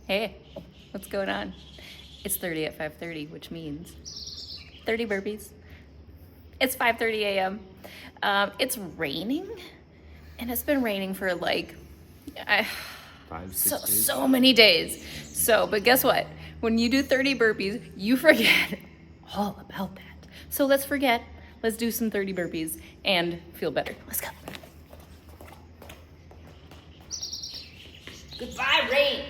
Hey, what's going on? It's 30 at 5:30, which means 30 burpees. It's 5:30 a.m. It's raining, and it's been raining for like 5-6 days. so many days. But guess what? When you do 30 burpees, you forget all about that. So let's forget. Let's do some 30 burpees and feel better. Let's go. Goodbye, rain.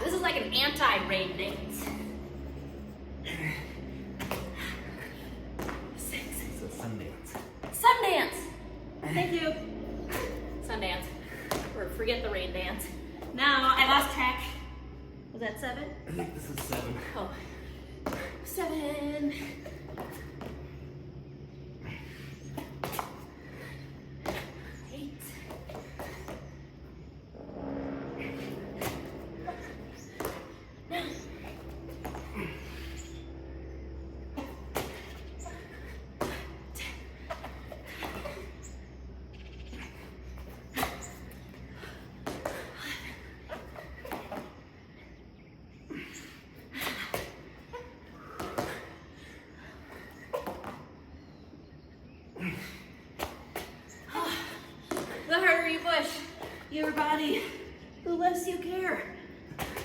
This is like an anti-rain dance. 6. It's a Sundance. Sundance. Thank you. Sundance. Or forget the rain dance. Now I lost track. Was that 7? I think this is 7. Oh. 7. 8. The harder you push your body, the less you care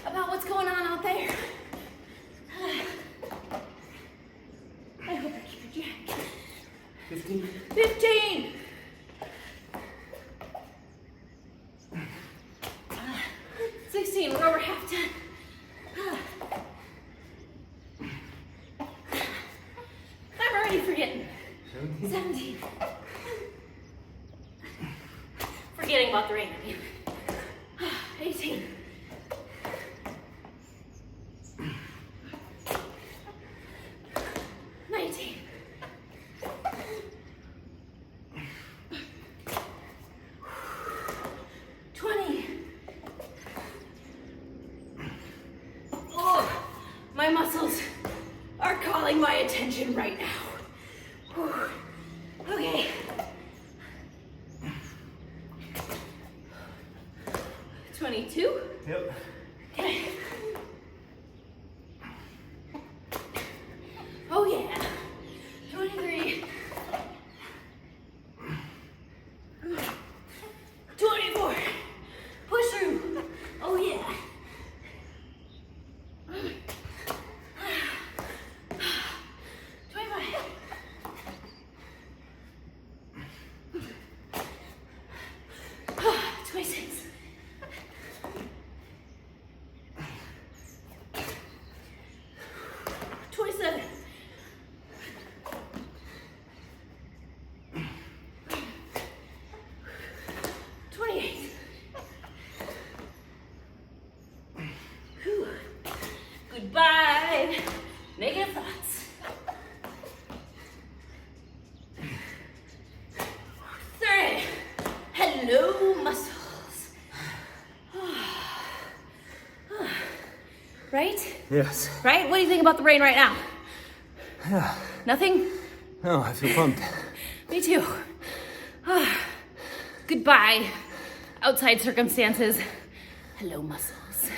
about what's going on out there. I hope I keep your jack. 15. 15. 16. We're over half done. I'm already forgetting. 17. Forgetting about the rain. 18. 19. 20. Oh, my muscles are calling my attention right now. Whew. Okay. 22. Yep. Okay. Oh yeah. 23. 24. Push through. Oh yeah. 25. 26. 27. 28. Whew. Goodbye, negative thoughts. 30. Hello, muscles. Right? Yes. Right? What do you think about the rain right now? Yeah. Nothing? No, I feel pumped. Me too. Goodbye, outside circumstances. Hello, muscles.